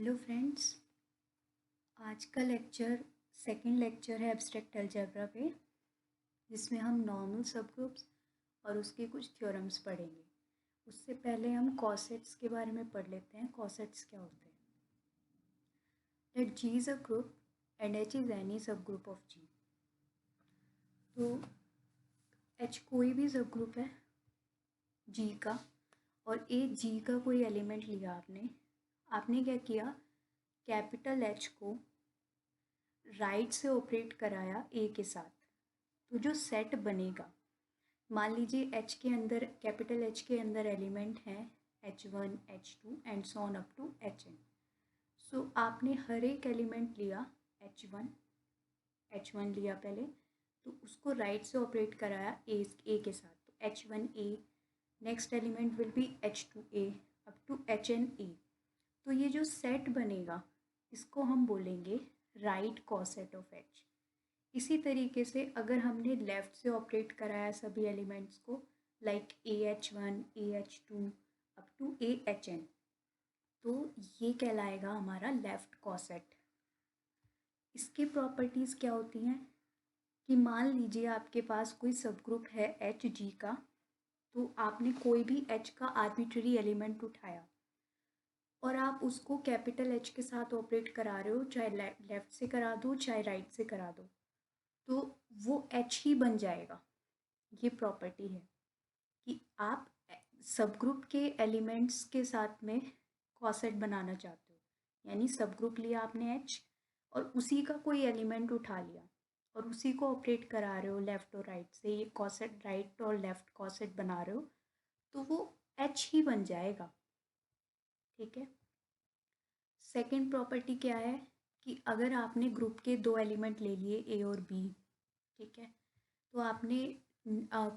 Hello friends. आज का second lecture है एब्स्ट्रैक्ट अलजेब्रा पे, जिसमें हम नॉर्मल सब ग्रुप्स और उसके कुछ थ्योरम्स पढ़ेंगे। उससे पहले हम कॉसेट्स के बारे में पढ़ लेते हैं। कॉसेट्स क्या होते हैं? Let G is a group and H is any subgroup of G. तो एच कोई भी सब ग्रुप है जी का, और ए जी का कोई एलिमेंट लिया आपने क्या किया, कैपिटल एच को राइट से ऑपरेट कराया ए के साथ। तो जो सेट बनेगा, मान लीजिए एच के अंदर, कैपिटल एच के अंदर एलिमेंट हैं H1 H2 and so on up to Hn। So आपने हर एक एलिमेंट लिया, H1 लिया पहले, तो उसको राइट से ऑपरेट कराया ए के साथ। तो H1A, next element will be H2A up to HnA। तो ये जो सेट बनेगा इसको हम बोलेंगे राइट कॉसेट ऑफ एच। इसी तरीके से अगर हमने लेफ़्ट से ऑपरेट कराया सभी एलिमेंट्स को, like AH1 AH2 up to AHn, तो ये कहलाएगा हमारा लेफ़्ट कॉसेट। इसके प्रॉपर्टीज़ क्या होती हैं कि मान लीजिए आपके पास कोई सब ग्रुप है एच जी का, तो आपने कोई भी एच का आर्बिट्ररी एलिमेंट उठाया और आप उसको कैपिटल एच के साथ ऑपरेट करा रहे हो, चाहे लेफ़्ट से करा दो चाहे राइट से करा दो, तो वो एच ही बन जाएगा। ये प्रॉपर्टी है कि आप सब ग्रुप के एलिमेंट्स के साथ में कॉसेट बनाना चाहते हो, यानी सब ग्रुप लिया आपने एच और उसी का कोई एलिमेंट उठा लिया और उसी को ऑपरेट करा रहे हो लेफ़्ट और राइट से, ये कॉसेट राइट और लेफ़्ट कॉसेट बना रहे हो, तो वो एच ही बन जाएगा। ठीक है। सेकंड प्रॉपर्टी क्या है कि अगर आपने ग्रुप के दो एलिमेंट ले लिए ए और बी, ठीक है, तो आपने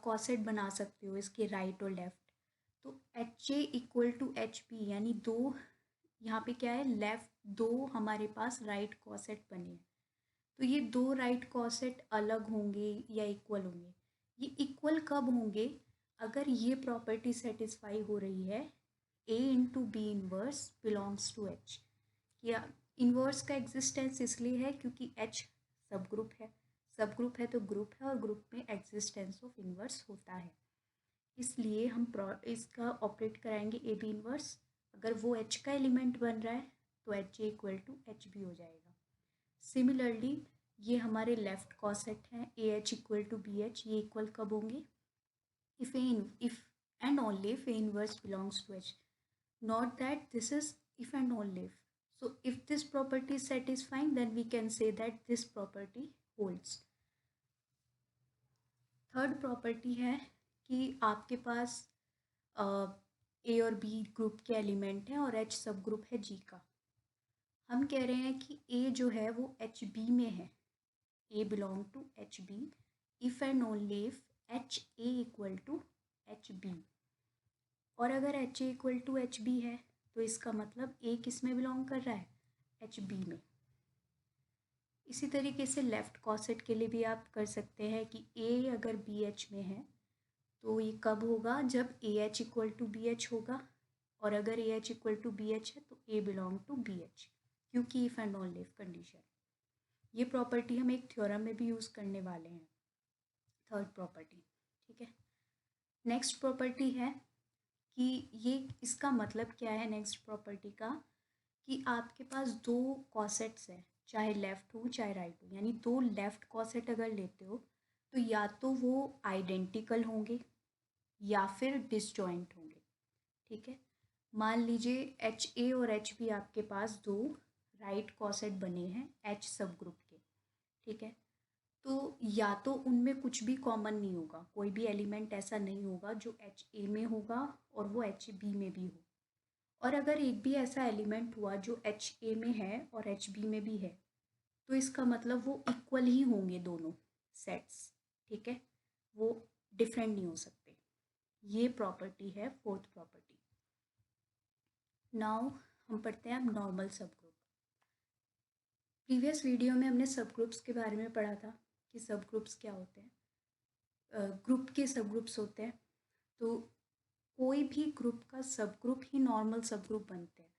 कॉसेट बना सकते हो इसके राइट और लेफ़्ट। तो H A equal to H B, यानी दो, यहाँ पे क्या है, लेफ़्ट दो हमारे पास राइट कॉसेट बने हैं। तो ये दो राइट कॉसेट अलग होंगे या इक्वल होंगे? ये इक्वल कब होंगे? अगर ये प्रॉपर्टी सेटिस्फाई हो रही है, A into B inverse belongs to H. या इन्वर्स का एग्जिस्टेंस इसलिए है क्योंकि एच सब ग्रुप है, सब ग्रुप है तो ग्रुप है, और ग्रुप में एग्जिस्टेंस ऑफ इन्वर्स होता है। इसलिए हम इसका ऑपरेट कराएंगे ए बी इन्वर्स। अगर वो एच का एलिमेंट बन रहा है तो H A equal to H B हो जाएगा। सिमिलरली ये हमारे लेफ्ट कॉसेट हैं, A H equal to B H, ये इक्वल कब होंगे? If and only if A inverse belongs to H, not that this is if and only if. So if this property is satisfying, then we can say that this property holds. Third property है कि आपके पास ए और B group के element हैं और H सब group है जी का। हम कह रहे हैं कि ए जो है वो एच बी में है, A belong to H B if and only if H A equal to H B. और अगर H A equal to H B है तो इसका मतलब ए किस में बिलोंग कर रहा है? एच बी में। इसी तरीके से लेफ़्ट कॉसेट के लिए भी आप कर सकते हैं कि ए अगर बी एच में है तो ये कब होगा? जब A H equal to B H होगा, और अगर A H equal to B H है तो A belong to B H, क्योंकि if and only if condition. ये प्रॉपर्टी हम एक थ्योरम में भी यूज़ करने वाले हैं, थर्ड प्रॉपर्टी। ठीक है। नेक्स्ट प्रॉपर्टी है कि ये, इसका मतलब क्या है नेक्स्ट प्रॉपर्टी का, कि आपके पास दो कॉसेट्स हैं, चाहे लेफ़्ट हो चाहे राइट हो, यानी दो लेफ़्ट कॉसेट अगर लेते हो तो या तो वो आइडेंटिकल होंगे या फिर डिसजॉइंट होंगे। ठीक है। मान लीजिए एच ए और एच बी आपके पास दो राइट कॉसेट बने हैं एच सब ग्रुप के। ठीक है। तो या तो उनमें कुछ भी कॉमन नहीं होगा, कोई भी एलिमेंट ऐसा नहीं होगा जो एच ए में होगा और वो एच बी में भी हो, और अगर एक भी ऐसा एलिमेंट हुआ जो एच ए में है और एच बी में भी है तो इसका मतलब वो इक्वल ही होंगे दोनों सेट्स। ठीक है। वो डिफरेंट नहीं हो सकते। ये प्रॉपर्टी है फोर्थ प्रॉपर्टी। नाउ हम पढ़ते हैं अब नॉर्मल सब ग्रुप। प्रीवियस वीडियो में हमने सब ग्रुप्स के बारे में पढ़ा था कि सब ग्रुप्स क्या होते हैं, ग्रुप के सब ग्रुप्स होते हैं। तो कोई भी ग्रुप का सब ग्रुप ही नॉर्मल सब ग्रुप बनते हैं।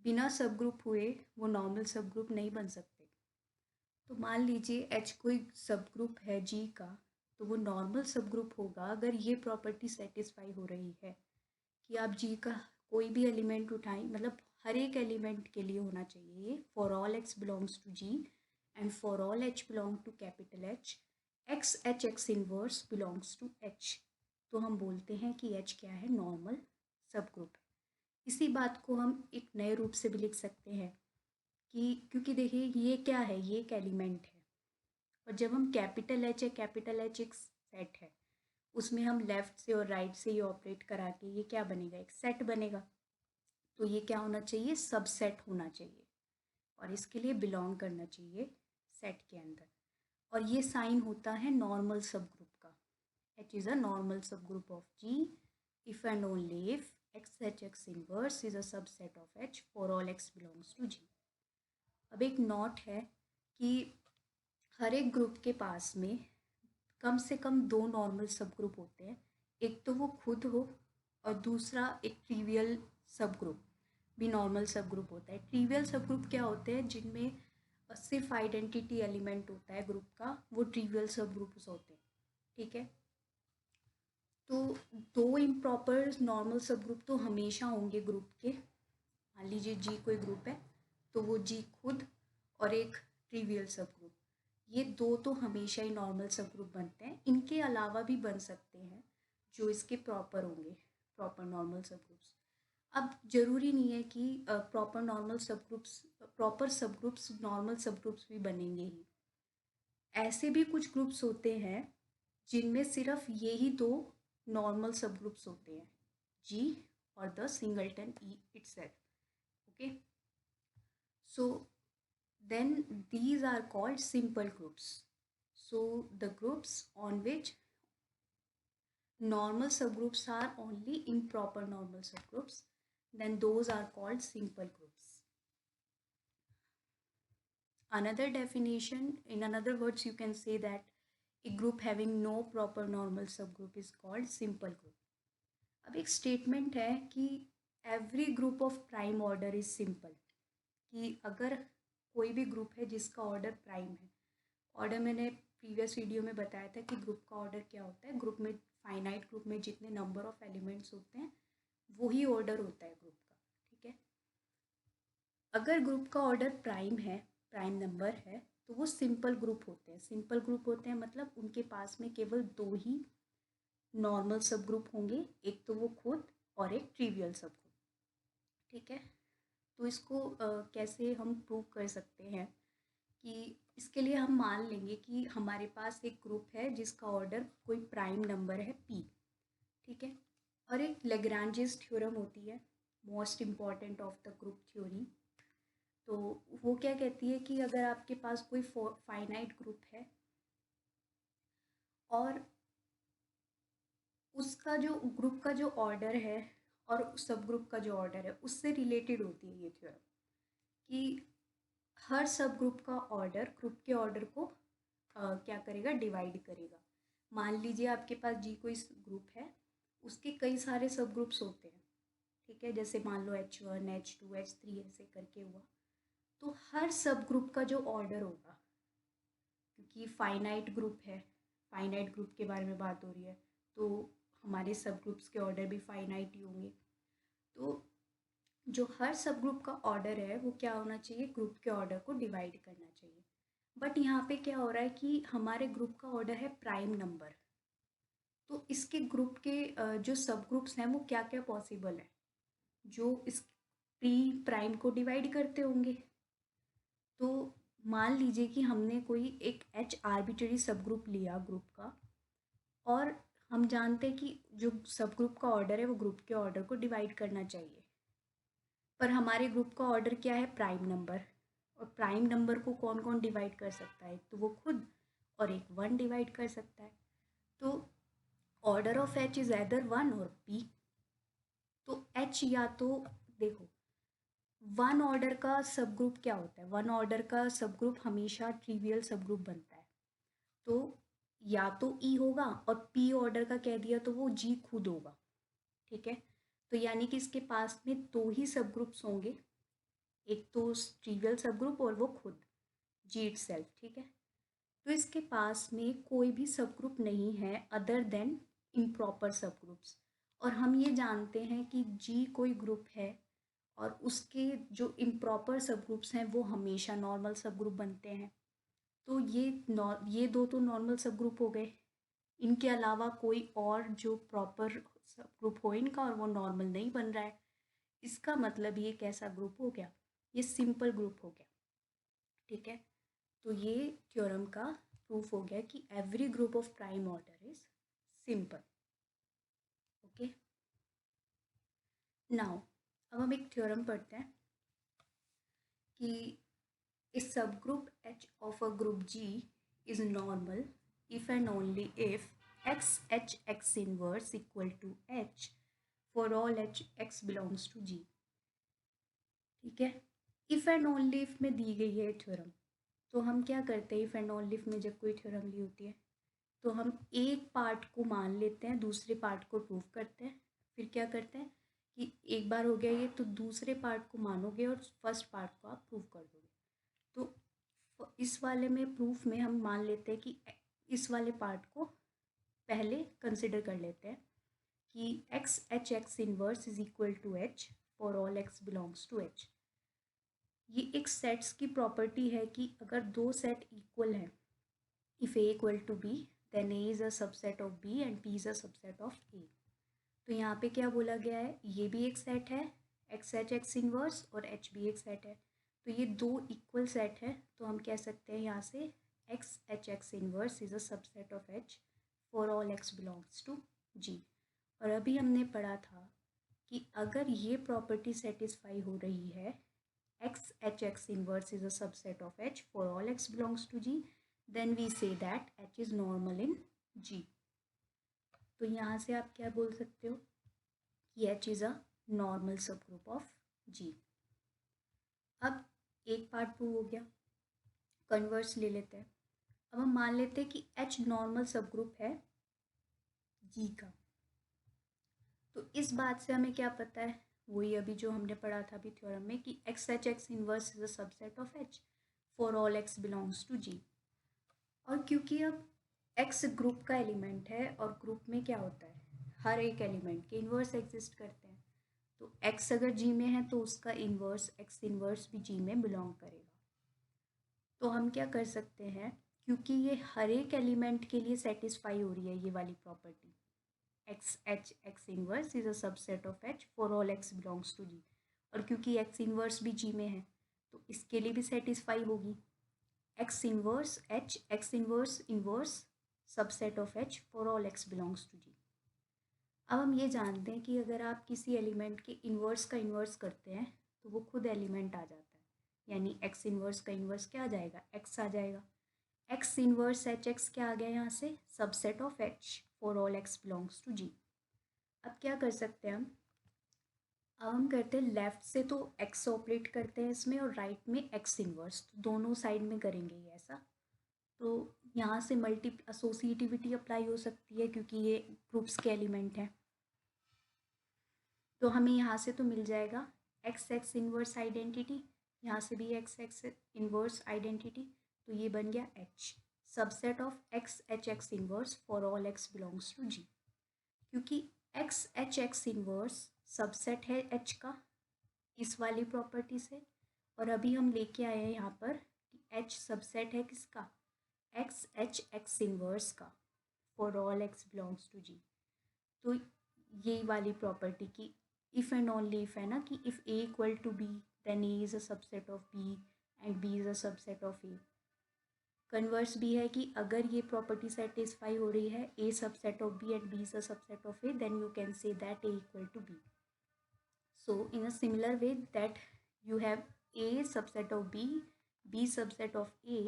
बिना सब ग्रुप हुए वो नॉर्मल सब ग्रुप नहीं बन सकते। तो मान लीजिए H कोई सब ग्रुप है G का, तो वो नॉर्मल सब ग्रुप होगा अगर ये प्रॉपर्टी सेटिस्फाई हो रही है कि आप G का कोई भी एलिमेंट उठाएं, मतलब हर एक एलिमेंट के लिए होना चाहिए for all x belongs to G and for all H belong to capital H, X inverse belongs to H। तो हम बोलते हैं कि H क्या है, नॉर्मल सब ग्रुप है। इसी बात को हम एक नए रूप से भी लिख सकते हैं कि क्योंकि देखिए ये क्या है, ये एक एलिमेंट है और जब हम कैपिटल एच है, कैपिटल एच एक सेट है, उसमें हम लेफ़्ट से और राइट से ये ऑपरेट करा के ये क्या बनेगा, एक सेट बनेगा। तो ये क्या होना चाहिए, सबसेट होना चाहिए और इसके लिए बिलोंग करना चाहिए सेट के अंदर। और ये साइन होता है नॉर्मल सब ग्रुप का। H is a normal subgroup of G if and only if X inverse is a subset of H for all X belongs to G। अब एक नोट है कि हर एक ग्रुप के पास में कम से कम दो नॉर्मल सब ग्रुप होते हैं, एक तो वो खुद हो और दूसरा एक ट्रिवियल सब ग्रुप भी नॉर्मल सब ग्रुप होता है। ट्रिवियल सब ग्रुप क्या होते हैं, जिनमें सिर्फ आइडेंटिटी एलिमेंट होता है ग्रुप का, वो ट्रिवियल सब ग्रुप्स होते हैं। ठीक है, तो दो इम्प्रॉपर नॉर्मल सब ग्रुप तो हमेशा होंगे ग्रुप के। मान लीजिए जी कोई ग्रुप है तो वो जी खुद और एक ट्रिवियल सब ग्रुप, ये दो तो हमेशा ही नॉर्मल सब ग्रुप बनते हैं। इनके अलावा भी बन सकते हैं जो इसके प्रॉपर होंगे, प्रॉपर नॉर्मल सब ग्रुप्स। अब ज़रूरी नहीं है कि प्रॉपर नॉर्मल सब ग्रुप्स, प्रॉपर सब ग्रुप्स नॉर्मल सब ग्रुप्स भी बनेंगे ही। ऐसे भी कुछ ग्रुप्स होते हैं जिनमें सिर्फ यही दो नॉर्मल सब ग्रुप्स होते हैं, जी और the singleton E itself. Okay, so then these are called simple groups. So the groups on which normal subgroups are only improper normal subgroups, then those are called simple groups. Another definition, in another words, you can say that a group having no proper normal subgroup is called simple group. अब एक statement है कि every group of prime order is simple, कि अगर कोई भी group है जिसका ऑर्डर प्राइम है, ऑर्डर मैंने प्रीवियस वीडियो में बताया था कि ग्रुप का ऑर्डर क्या होता है। ग्रुप में, फाइनाइट ग्रुप में जितने नंबर ऑफ एलिमेंट्स होते हैं वही ऑर्डर होता है ग्रुप का। ठीक है, अगर ग्रुप का ऑर्डर प्राइम है, प्राइम नंबर है, तो वो सिंपल ग्रुप होते हैं। सिंपल ग्रुप होते हैं मतलब उनके पास में केवल दो ही नॉर्मल सब ग्रुप होंगे, एक तो वो खुद और एक ट्रिवियल सब ग्रुप। ठीक है, तो इसको कैसे हम प्रूव कर सकते हैं कि इसके लिए हम मान लेंगे कि हमारे पास एक ग्रुप है जिसका ऑर्डर कोई प्राइम नंबर है p। ठीक है, और एक लेग्रांजेस थ्योरम होती है, most important of the group theory. तो वो क्या कहती है कि अगर आपके पास कोई फाइनाइट ग्रुप है और उसका जो ग्रुप का जो ऑर्डर है और सब ग्रुप का जो ऑर्डर है उससे रिलेटेड होती है ये थ्योरम, कि हर सब ग्रुप का ऑर्डर ग्रुप के ऑर्डर को क्या करेगा, डिवाइड करेगा। मान लीजिए आपके पास जी कोई ग्रुप है, उसके कई सारे सब ग्रुप्स होते हैं। ठीक है, जैसे मान लो H1 H2 H3 ऐसे करके हुआ, तो हर सब ग्रुप का जो ऑर्डर होगा, क्योंकि फाइनाइट ग्रुप है, फाइनाइट ग्रुप के बारे में बात हो रही है, तो हमारे सब ग्रुप्स के ऑर्डर भी फाइनाइट ही होंगे। तो जो हर सब ग्रुप का ऑर्डर है वो क्या होना चाहिए, ग्रुप के ऑर्डर को डिवाइड करना चाहिए। बट यहाँ पे क्या हो रहा है कि हमारे ग्रुप का ऑर्डर है प्राइम नंबर, तो इसके ग्रुप के जो सब ग्रुप्स हैं वो क्या क्या पॉसिबल है, जो इस प्री प्राइम को डिवाइड करते होंगे। तो मान लीजिए कि हमने कोई एक H आर्बिट्ररी सब ग्रुप लिया ग्रुप का, और हम जानते हैं कि जो सब ग्रुप का ऑर्डर है वो ग्रुप के ऑर्डर को डिवाइड करना चाहिए, पर हमारे ग्रुप का ऑर्डर क्या है, प्राइम नंबर। और प्राइम नंबर को कौन कौन डिवाइड कर सकता है, तो वो खुद और एक वन डिवाइड कर सकता है। तो order of H is either one और P। तो H या तो देखो, वन ऑर्डर का सब ग्रुप क्या होता है, वन ऑर्डर का सब ग्रुप हमेशा ट्रिवियल सब ग्रुप बनता है। तो या तो E होगा, और P ऑर्डर का कह दिया तो वो G खुद होगा। ठीक है, तो यानी कि इसके पास में दो ही सब ग्रुप्स होंगे, एक तो ट्रिवियल सब ग्रुप और वो खुद जी इटसेल्फ, ठीक है। तो इसके पास में कोई भी सब ग्रुप नहीं है अदर देन इम्प्रॉपर सब ग्रुप्स। और हम ये जानते हैं कि जी कोई ग्रुप है और उसके जो इम्प्रॉपर सब ग्रुप्स हैं वो हमेशा नॉर्मल सब ग्रुप बनते हैं। तो ये दो तो नॉर्मल सब ग्रुप हो गए। इनके अलावा कोई और जो प्रॉपर सब ग्रुप हो इनका और वो नॉर्मल नहीं बन रहा है, इसका मतलब ये कैसा ग्रुप हो गया, ये सिंपल ग्रुप हो गया, ठीक है। तो ये थ्योरम का प्रूफ हो गया कि every group of prime order is simple. Okay, now अब हम एक थ्योरम पढ़ते हैं कि इस सब group H of a group G is normal if and only if H inverse equal to H for all X belongs to G, ठीक है। इफ़ एंड ओनली इफ में दी गई है थ्योरम, तो हम क्या करते हैं इफ़ एंड ओनली इफ में जब कोई थ्योरम ली होती है तो हम एक पार्ट को मान लेते हैं, दूसरे पार्ट को प्रूव करते हैं। फिर क्या करते हैं कि एक बार हो गया ये तो दूसरे पार्ट को मानोगे और फर्स्ट पार्ट को आप प्रूव कर दोगे। तो इस वाले में प्रूफ में हम मान लेते हैं कि इस वाले पार्ट को पहले कंसिडर कर लेते हैं कि H inverse is equal to H for all X belongs to H। ये एक सेट्स की प्रॉपर्टी है कि अगर दो सेट इक्वल हैं, if A equal to B then A is a subset of B and B is a subset of A। तो यहाँ पे क्या बोला गया है, ये भी एक सेट है X इनवर्स और H भी एक सेट है। तो ये दो इक्वल सेट है, तो हम कह सकते हैं यहाँ से X inverse is a subset of H for all X belongs to G। और अभी हमने पढ़ा था कि अगर ये प्रॉपर्टी सेटिस्फाई हो रही है X inverse is a subset of H for all X belongs to G, then we say that H is normal in G। तो यहाँ से आप क्या बोल सकते हो कि H is a normal subgroup of G। अब एक पार्ट प्रूव हो गया, कन्वर्स ले लेते हैं। अब हम मान लेते हैं कि H नॉर्मल सबग्रुप है G का। तो इस बात से हमें क्या पता है, वही अभी जो हमने पढ़ा था अभी थ्योरम में कि X inverse is a subset of H for all X belongs to G। और क्योंकि अब X ग्रुप का एलिमेंट है और ग्रुप में क्या होता है हर एक एलिमेंट के इन्वर्स एग्जिस्ट करते हैं, तो X अगर G में है तो उसका इन्वर्स X इन्वर्स भी G में बिलोंग करेगा। तो हम क्या कर सकते हैं, क्योंकि ये हर एक एलिमेंट के लिए सेटिस्फाई हो रही है ये वाली property X inverse is a subset of H for all X belongs to G, और क्योंकि X इनवर्स भी G में है तो इसके लिए भी सेटिस्फाई होगी X inverse H X inverse inverse subset of H for all X belongs to G। अब हम ये जानते हैं कि अगर आप किसी एलिमेंट के इन्वर्स का इन्वर्स करते हैं तो वो खुद एलिमेंट आ जाता है, यानी X इनवर्स का इन्वर्स क्या आ जाएगा X आ जाएगा। X इनवर्स H क्या आ गया यहाँ से subset of H for all X belongs to G। अब क्या कर सकते हैं हम, अब हम करते हैं लेफ़्ट से तो X ऑपरेट करते हैं इसमें और राइट में X इनवर्स, तो दोनों साइड में करेंगे ये ऐसा। तो यहाँ से मल्टी एसोसिएटिविटी अप्लाई हो सकती है क्योंकि ये ग्रुप्स के एलिमेंट हैं। तो हमें यहाँ से तो मिल जाएगा X इनवर्स आइडेंटिटी, यहाँ से भी X इनवर्स आइडेंटिटी, तो ये बन गया H subset of X inverse for all X belongs to G। क्योंकि X इनवर्स सबसेट है H का इस वाली प्रॉपर्टी से, और अभी हम लेके आए हैं यहाँ पर कि H सबसेट है किसका X इनवर्स का for all X belongs to G। तो ये वाली प्रॉपर्टी की इफ़ एंड ओनली इफ़ है ना कि if A equal to B then A is a subset of B and B is a subset of A। Converse भी है कि अगर ये प्रॉपर्टी सेटिस्फाई हो रही है A subset of B and B is a subset of A then you can say that A equal to B। So in a similar way that you have A subset of B, B subset of A,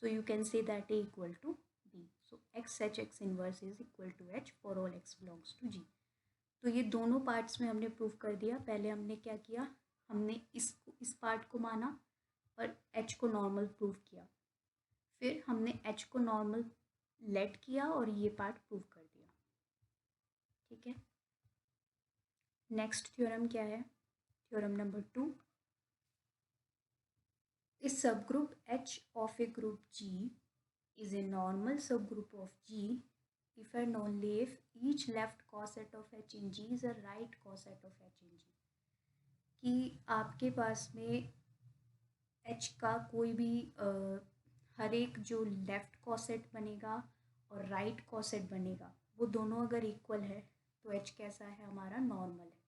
so you can say that A equal to B. So X inverse is equal to H for all X belongs to G. तो ये दोनों parts में हमने prove कर दिया। पहले हमने क्या किया, हमने इस पार्ट को माना और H को नॉर्मल प्रूव किया, फिर हमने H को नॉर्मल लेट किया और ये पार्ट प्रूव कर दिया, ठीक है। नेक्स्ट थ्योरम क्या है, theorem number 2। A subgroup H of a group G is a normal subgroup of G if and only if each left coset of H in G is a right coset of H in G. कि आपके पास में H का कोई भी हर एक जो left coset बनेगा और राइट कॉसेट बनेगा वो दोनों अगर इक्वल है तो H कैसा है, हमारा नॉर्मल है.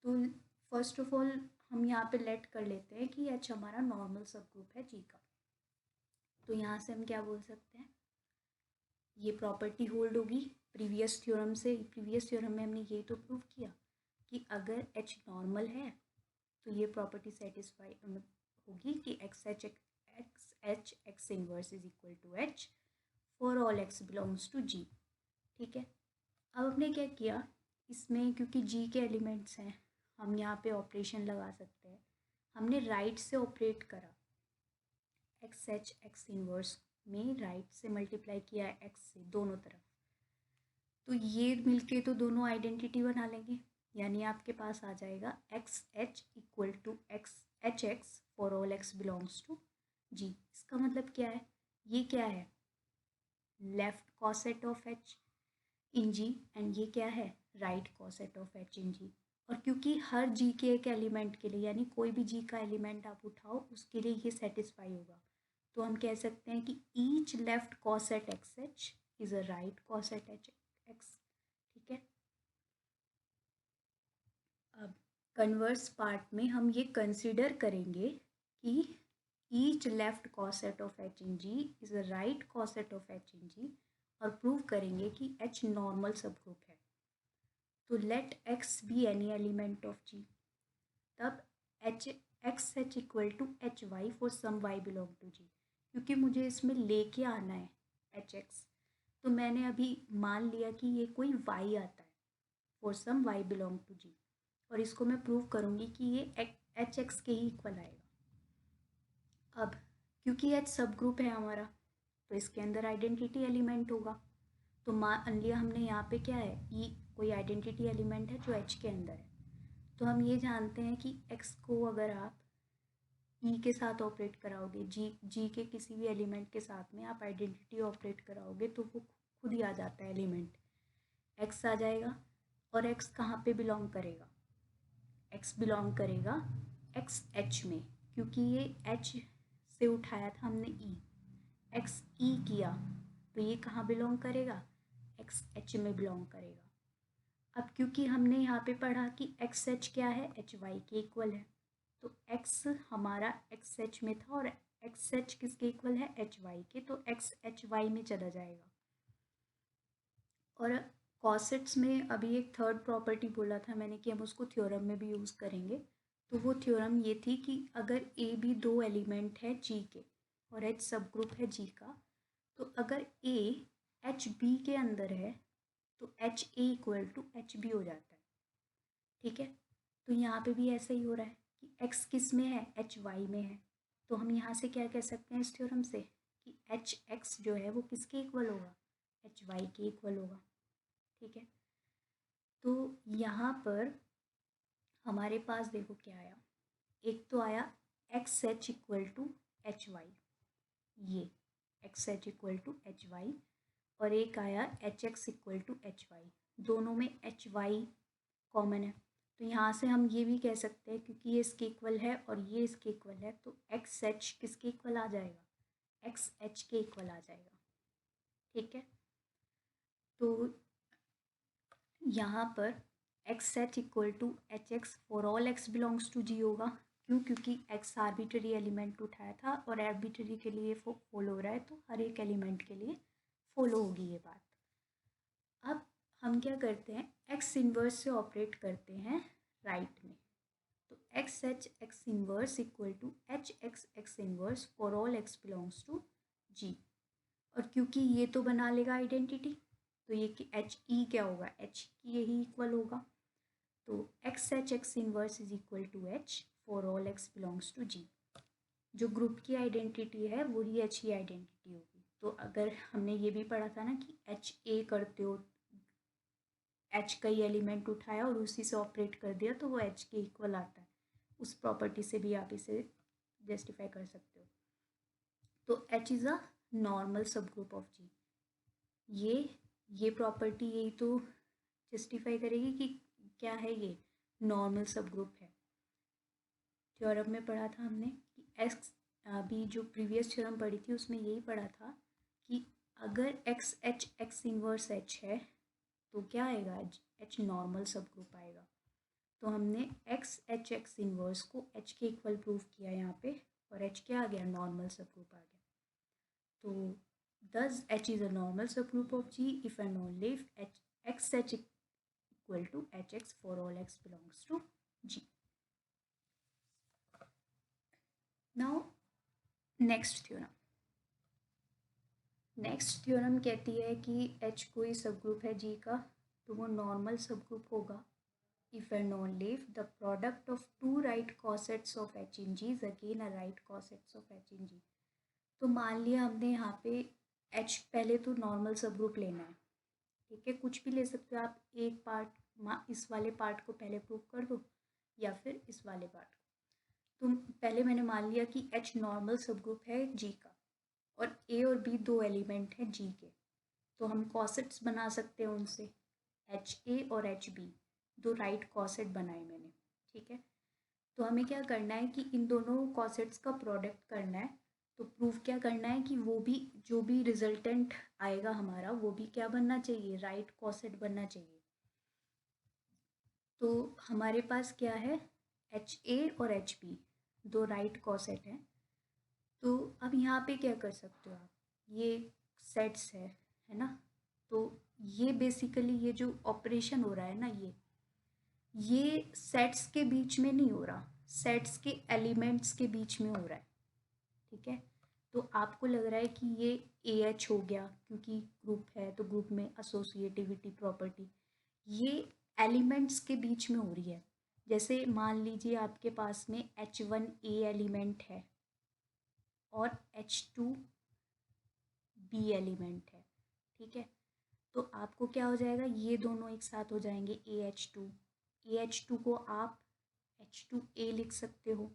तो फर्स्ट ऑफ ऑल हम यहाँ पे लेट कर लेते हैं कि H हमारा नॉर्मल सब ग्रुप है G का. तो यहाँ से हम क्या बोल सकते हैं, ये प्रॉपर्टी होल्ड होगी प्रीवियस थ्योरम से. प्रीवियस थ्योरम में हमने ये तो प्रूव किया कि अगर H नॉर्मल है तो ये प्रॉपर्टी सेटिस्फाई होगी कि x inverse is equal to H for all x belongs to G. ठीक है. अब हमने क्या किया इसमें, क्योंकि G के एलिमेंट्स हैं हम यहाँ पे ऑपरेशन लगा सकते हैं. हमने राइट से ऑपरेट करा, x इनवर्स में राइट से मल्टीप्लाई किया x से दोनों तरफ, तो ये मिलके तो दोनों आइडेंटिटी बना लेंगे. यानी आपके पास आ जाएगा XH equal to HX for all x belongs to G. इसका मतलब क्या है, ये क्या है, left coset of H in G and ये क्या है, right coset of H in G. और क्योंकि हर G के एक एलिमेंट के लिए, यानी कोई भी G का एलिमेंट आप उठाओ उसके लिए ये सेटिस्फाई होगा, तो हम कह सकते हैं कि each left कॉसेट XH is a right कॉसेट HX. ठीक है. अब कन्वर्स पार्ट में हम ये कंसिडर करेंगे कि each left coset of H in G is a right coset of H in G और प्रूव करेंगे कि H नॉर्मल सब ग्रुप है. तो let X be any element of G. तब XH equal to HY for some Y belong to G. क्योंकि मुझे इसमें लेके आना है HX, तो मैंने अभी मान लिया कि ये कोई Y आता है for some Y belong to G, और इसको मैं प्रूव करूँगी कि ये HX के ही इक्वल आएगा. अब क्योंकि H सब ग्रुप है हमारा तो इसके अंदर आइडेंटिटी एलिमेंट होगा. तो मान लिया हमने यहाँ पे क्या है, ये कोई आइडेंटिटी एलिमेंट है जो H के अंदर है. तो हम ये जानते हैं कि X को अगर आप E के साथ ऑपरेट कराओगे, G के किसी भी एलिमेंट के साथ में आप आइडेंटिटी ऑपरेट कराओगे तो वो खुद ही आ जाता है एलिमेंट, X आ जाएगा. और X कहाँ पे बिलोंग करेगा, X बिलोंग करेगा XH में, क्योंकि ये H से उठाया था हमने E, XE किया तो ये कहाँ बिलोंग करेगा, XH में बिलोंग करेगा. अब क्योंकि हमने यहाँ पे पढ़ा कि XH क्या है, HY के इक्वल है, तो X हमारा XH में था और XH किसके इक्वल है, HY के, तो X HY में चला जाएगा. और कॉसेट्स में अभी एक थर्ड प्रॉपर्टी बोला था मैंने कि हम उसको थ्योरम में भी यूज़ करेंगे. तो वो थ्योरम ये थी कि अगर A भी दो एलिमेंट है G के और H सब ग्रुप है G का, तो अगर A H B के अंदर है तो H A equal to H B हो जाता है. ठीक है. तो यहाँ पे भी ऐसा ही हो रहा है कि X किस में है, H Y में है. तो हम यहाँ से क्या कह सकते हैं इस थ्योरम से कि H X जो है वो किसके इक्वल होगा, H Y के इक्वल होगा. ठीक है. तो यहाँ पर हमारे पास देखो क्या आया, एक तो आया XH इक्वल टू HY, ये XH इक्वल टू HY, और एक आया HX इक्वल टू HY. दोनों में HY कॉमन है, तो यहाँ से हम ये भी कह सकते हैं क्योंकि ये इसके इक्वल है और ये इसके इक्वल है तो XH किसके इक्वल आ जाएगा, XH के इक्वल आ जाएगा. ठीक है. तो यहाँ पर XH equal to HX for all X belongs to G होगा. क्यों, क्योंकि X आर्बिटरी एलिमेंट उठाया था और आर्बिटरी के लिए फॉलो हो रहा है तो हर एक एलिमेंट के लिए फॉलो होगी ये बात. अब हम क्या करते हैं, X इन्वर्स से ऑपरेट करते हैं राइट में. तो XH X inverse equal to HX X inverse for all X belongs to G. और क्योंकि ये तो बना लेगा आइडेंटिटी, तो ये कि एच ई क्या होगा, एच की यही इक्वल होगा. तो X H X inverse is equal to H for all X belongs to G. जो ग्रुप की आइडेंटिटी है वही एच की आइडेंटिटी होगी. तो अगर हमने ये भी पढ़ा था ना कि एच ए करते हो, एच का ही एलिमेंट उठाया और उसी से ऑपरेट कर दिया तो वो एच के इक्वल आता है, उस प्रॉपर्टी से भी आप इसे जस्टिफाई कर सकते हो। तो H is a normal subgroup of G। ये प्रॉपर्टी यही तो जस्टिफाई करेगी कि क्या है, ये नॉर्मल सब ग्रुप है। थ्योरम में पढ़ा था हमने कि एक्स, अभी जो प्रीवियस थ्योरम पढ़ी थी उसमें यही पढ़ा था कि अगर x H X inverse H है तो क्या आएगा, एच नॉर्मल सब ग्रुप आएगा। तो हमने एक्स एच एक्स इनवर्स को एच के इक्वल प्रूव किया यहाँ पे, और एच क्या आ गया, नॉर्मल सब ग्रुप आ गया। तो thus H is a normal subgroup of G if and only if XH equal to HX for all X belongs to G. Now next theorem. Next theorem कहती है कि H कोई सब ग्रुप है G का तो वो नॉर्मल सब ग्रुप होगा if and only if the product of two right cosets of H in G is again a right cosets of H in G। तो मान लिया हमने यहाँ पे H, पहले तो नॉर्मल सब ग्रुप लेना है, ठीक है, कुछ भी ले सकते हो आप, एक पार्ट इस वाले पार्ट को पहले प्रूव कर दो या फिर इस वाले पार्ट को। तो पहले मैंने मान लिया कि H नॉर्मल सब ग्रुप है G का और A और B दो एलिमेंट हैं G के, तो हम कॉसेट्स बना सकते हैं उनसे, HA और HB दो राइट कॉसेट बनाए मैंने, ठीक है। तो हमें क्या करना है कि इन दोनों कॉसेट्स का प्रोडक्ट करना है। तो प्रूफ क्या करना है कि वो भी, जो भी रिजल्टेंट आएगा हमारा, वो भी क्या बनना चाहिए, राइट कॉसेट बनना चाहिए। तो हमारे पास क्या है, HA और HB दो राइट कॉसेट हैं। तो अब यहाँ पे क्या कर सकते हो आप, ये सेट्स है ना। तो ये बेसिकली ये जो ऑपरेशन हो रहा है ना, ये सेट्स के बीच में नहीं हो रहा, सेट्स के एलिमेंट्स के बीच में हो रहा है, ठीक है। तो आपको लग रहा है कि ये AH हो गया क्योंकि ग्रुप है तो ग्रुप में एसोसिएटिविटी प्रॉपर्टी, ये एलिमेंट्स के बीच में हो रही है। जैसे मान लीजिए आपके पास में H1A एलिमेंट है और H2B एलिमेंट है, ठीक है। तो आपको क्या हो जाएगा, ये दोनों एक साथ हो जाएंगे AH2 को आप H2A लिख सकते हो,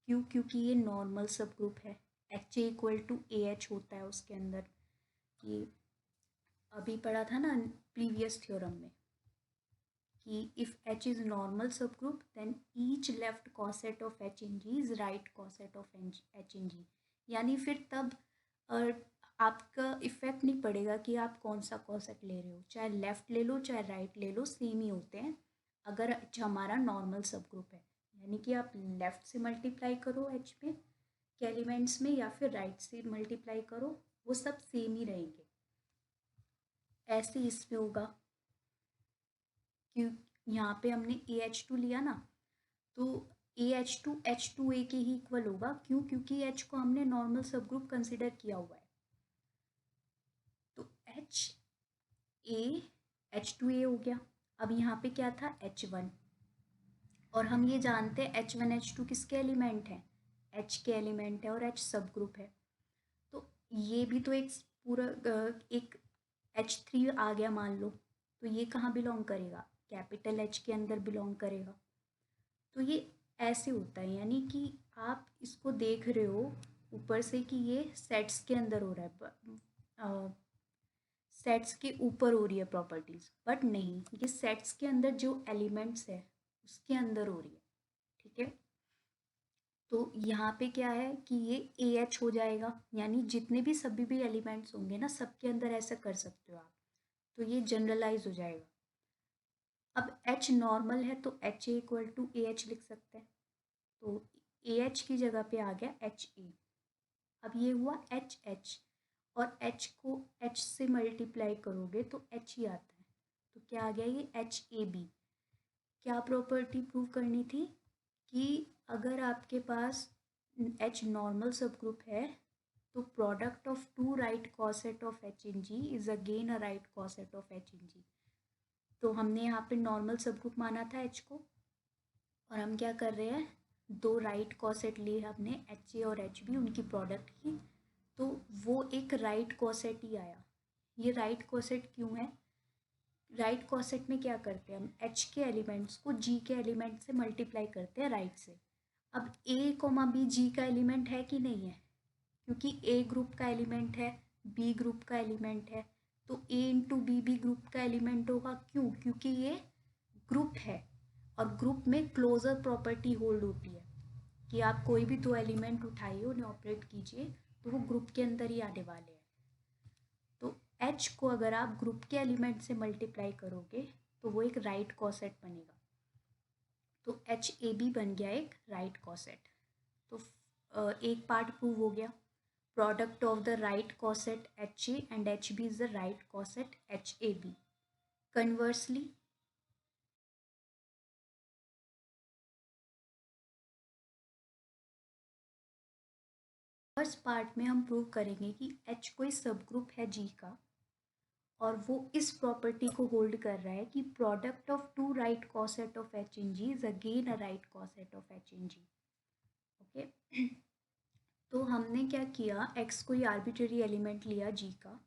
क्यों, क्योंकि ये नॉर्मल सब ग्रुप है, HA इक्वल टू AH होता है उसके अंदर। ये अभी पढ़ा था ना प्रीवियस थ्योरम में कि if H is normal subgroup then each left coset of H in G is right coset of H in G। यानी फिर तब आपका इफेक्ट नहीं पड़ेगा कि आप कौन सा कॉसेट ले रहे हो, चाहे लेफ़्ट ले लो चाहे राइट ले लो, सेम ही होते हैं अगर H हमारा नॉर्मल सब ग्रुप है। यानी कि आप लेफ़्ट से मल्टीप्लाई करो H में के एलिमेंट्स में या फिर राइट से मल्टीप्लाई करो, वो सब सेम ही रहेंगे। ऐसे इसमें होगा क्यों, यहाँ पे हमने AH2 लिया ना, तो AH2 H2A के ही इक्वल होगा, क्यों, क्योंकि H को हमने नॉर्मल सब ग्रुप कंसिडर किया हुआ है। तो H2A हो गया। अब यहाँ पे क्या था, H1, और हम ये जानते हैं H1 H2 किसके एलिमेंट हैं, H के एलिमेंट है और H सब ग्रुप है। तो ये भी तो एक पूरा एक H3 आ गया मान लो, तो ये कहाँ बिलोंग करेगा, कैपिटल H के अंदर बिलोंग करेगा। तो ये ऐसे होता है, यानी कि आप इसको देख रहे हो ऊपर से कि ये सेट्स के अंदर हो रहा है, सेट्स के ऊपर हो रही है प्रॉपर्टीज़, बट नहीं, ये सेट्स के अंदर जो एलिमेंट्स है उसके अंदर हो रही है, ठीक है। तो यहाँ पे क्या है कि ये AH हो जाएगा, यानी जितने भी सभी भी एलिमेंट्स होंगे ना, सबके अंदर ऐसा कर सकते हो आप, तो ये जनरलाइज हो जाएगा। अब H नॉर्मल है तो HA इक्वल टू AH लिख सकते हैं, तो AH की जगह पे आ गया HA। अब ये हुआ HH, और H को H से मल्टीप्लाई करोगे तो H ही आता है, तो क्या आ गया, ये HAB। क्या प्रॉपर्टी प्रूव करनी थी कि अगर आपके पास H नॉर्मल सब ग्रुप है तो product of two right coset of H in G is again a right coset of H in G। तो हमने यहाँ पे नॉर्मल सब ग्रुप माना था H को, और हम क्या कर रहे हैं, दो राइट कॉसेट लिए हमने HA और HB, उनकी प्रोडक्ट की, तो वो एक राइट कॉसेट ही आया। ये राइट कॉसेट क्यों है, राइट कॉसेट में क्या करते हैं हम, H के एलिमेंट्स को G के एलिमेंट से मल्टीप्लाई करते हैं राइट से। अब ए कोमा बी जी का एलिमेंट है कि नहीं है, क्योंकि ए ग्रुप का एलिमेंट है, बी ग्रुप का एलिमेंट है, तो ए इंटू बी भी ग्रुप का एलिमेंट होगा। क्यों? क्योंकि ये ग्रुप है और ग्रुप में क्लोजर प्रॉपर्टी होल्ड होती है कि आप कोई भी दो एलिमेंट उठाइए, उन्हें ऑपरेट कीजिए तो वो ग्रुप के अंदर ही आने वाले हैं। तो एच को अगर आप ग्रुप के एलिमेंट से मल्टीप्लाई करोगे तो वो एक राइट कॉसेट बनेगा। तो एच ए बी बन गया एक राइट कॉसेट। तो एक पार्ट प्रूव हो गया, product of the right coset H A and H B is the right coset H A B. Conversely first part में हम प्रूव करेंगे कि एच कोई सब ग्रुप है जी का और वो इस प्रॉपर्टी को होल्ड कर रहा है कि product of two right coset of H in G is again a right coset of H in G. Okay, तो हमने क्या किया, एक्स कोई आर्बिट्रेरी एलिमेंट लिया जी का,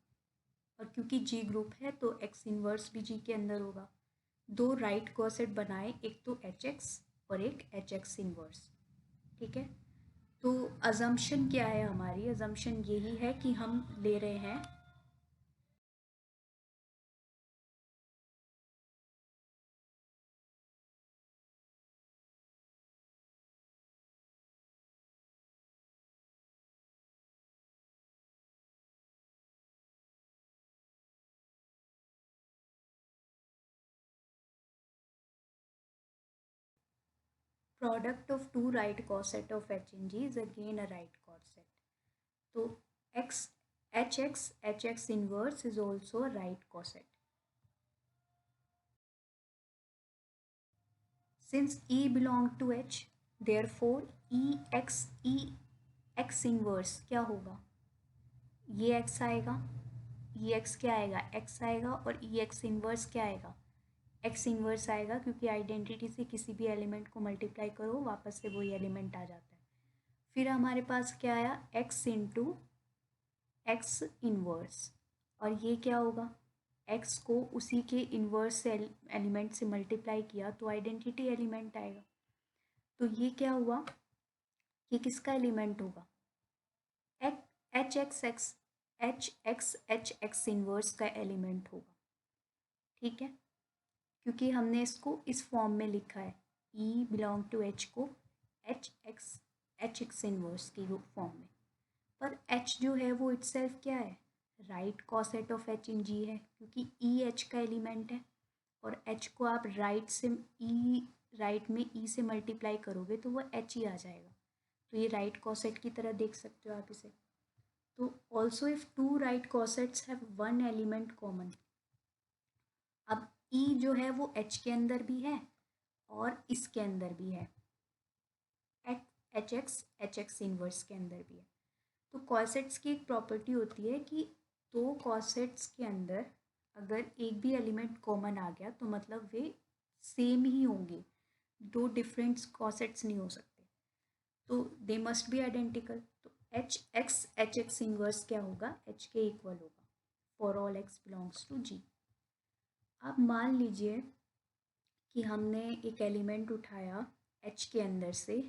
और क्योंकि जी ग्रुप है तो एक्स इनवर्स भी जी के अंदर होगा। दो राइट कॉसेट बनाए, एक तो एच एक्स और एक एच एक्स इनवर्स। ठीक है, तो अजम्पशन क्या है हमारी? अजम्पशन यही है कि हम ले रहे हैं product of two right coset of H in G is again a right coset. तो X H X inverse is also a right coset. Since E belong to H, therefore E X inverse क्या होगा? ये x आएगा, ई x क्या आएगा? X आएगा, और ई X inverse क्या आएगा? एक्स इनवर्स आएगा, क्योंकि आइडेंटिटी से किसी भी एलिमेंट को मल्टीप्लाई करो वापस से वही एलिमेंट आ जाता है। फिर हमारे पास क्या आया? एक्स इंटू एक्स इनवर्स, और ये क्या होगा? एक्स को उसी के इन्वर्स से एलिमेंट से मल्टीप्लाई किया तो आइडेंटिटी एलिमेंट आएगा। तो ये क्या हुआ कि किसका एलिमेंट होगा? H x x H X inverse का एलिमेंट होगा। ठीक है, क्योंकि हमने इसको इस फॉर्म में लिखा है, ई बिलोंग टू एच को एच एक्स इनवर्स की फॉर्म में। पर एच जो है वो इटसेल्फ क्या है? Right coset of H in जी है, क्योंकि ई एच का एलिमेंट है, और एच को आप राइट से ई राइट में ई से मल्टीप्लाई करोगे तो वो एच ही आ जाएगा। तो ये राइट कॉसेट की तरह देख सकते हो आप इसे। तो also if two right cosets have one element common, अब ई जो है वो एच के अंदर भी है और इसके अंदर भी है, एच एक्स इनवर्स के अंदर भी है। तो कॉसेट्स की एक प्रॉपर्टी होती है कि दो कॉसेट्स के अंदर अगर एक भी एलिमेंट कॉमन आ गया तो मतलब वे सेम ही होंगे, दो डिफरेंट कॉसेट्स नहीं हो सकते, तो दे मस्ट बी आइडेंटिकल। तो एच एक्स इनवर्स क्या होगा? एच के इक्वल होगा for all X belongs to G. अब मान लीजिए कि हमने एक एलिमेंट उठाया एच के अंदर से,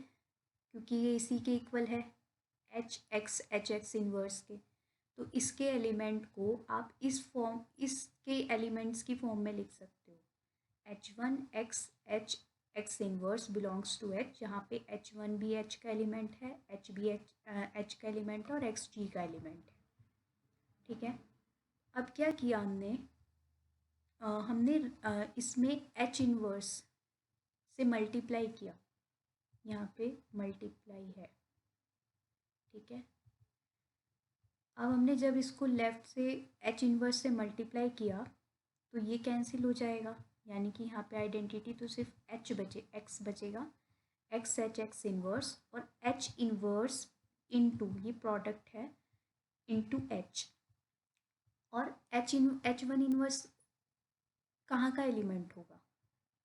क्योंकि ये इसी के इक्वल है, एच एक्स इनवर्स के, तो इसके एलिमेंट को आप इसके एलिमेंट्स की फॉर्म में लिख सकते हो। H one H X inverse belongs to H, जहाँ पे एच वन भी एच का एलिमेंट है, एच भी एच का एलिमेंट है, और एक्स जी का एलिमेंट है। ठीक है, अब क्या किया हमने? इसमें एच इनवर्स से मल्टीप्लाई किया, यहाँ पे मल्टीप्लाई है। ठीक है, अब हमने जब इसको लेफ़्ट से एच इनवर्स से मल्टीप्लाई किया तो ये कैंसिल हो जाएगा, यानी कि यहाँ पे आइडेंटिटी तो सिर्फ एच बचे, एक्स बचेगा, एक्स एच एक्स इनवर्स, और एच इनवर्स इनटू ये प्रोडक्ट है इनटू एच, और एच वन इनवर्स कहाँ का एलिमेंट होगा?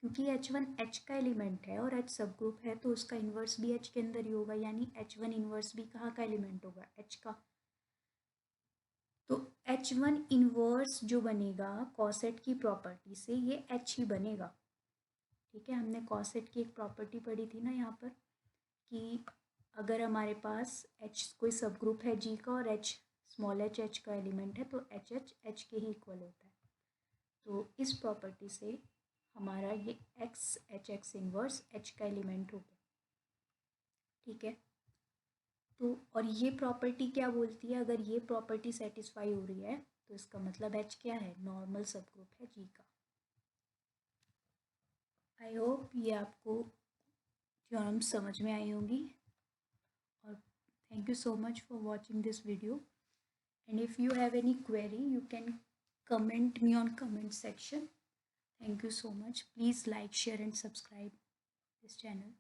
क्योंकि एच वन एच का एलिमेंट है और एच सब ग्रुप है तो उसका इन्वर्स भी एच के अंदर ही होगा, यानी एच वन इन्वर्स भी कहाँ का एलिमेंट होगा? एच का। तो एच वन इन्वर्स जो बनेगा कॉसेट की प्रॉपर्टी से, ये एच ही बनेगा। ठीक है, हमने कॉसेट की एक प्रॉपर्टी पढ़ी थी ना यहाँ पर, कि अगर हमारे पास एच कोई सब ग्रुप है जी का और एच स्मॉल एच का एलिमेंट है, तो एच के ही इक्वल होता है। तो इस प्रॉपर्टी से हमारा ये एच एक्स इनवर्स एच का एलिमेंट हो गया। ठीक है, तो और ये प्रॉपर्टी क्या बोलती है, अगर ये प्रॉपर्टी सेटिस्फाई हो रही है तो इसका मतलब एच क्या है, नॉर्मल सब ग्रुप है जी का। आई होप ये आपको थ्योरम समझ में आई होगी, और thank you so much for watching this video, and if you have any query you can comment me on comment section. Thank you so much. Please like, share and subscribe this channel.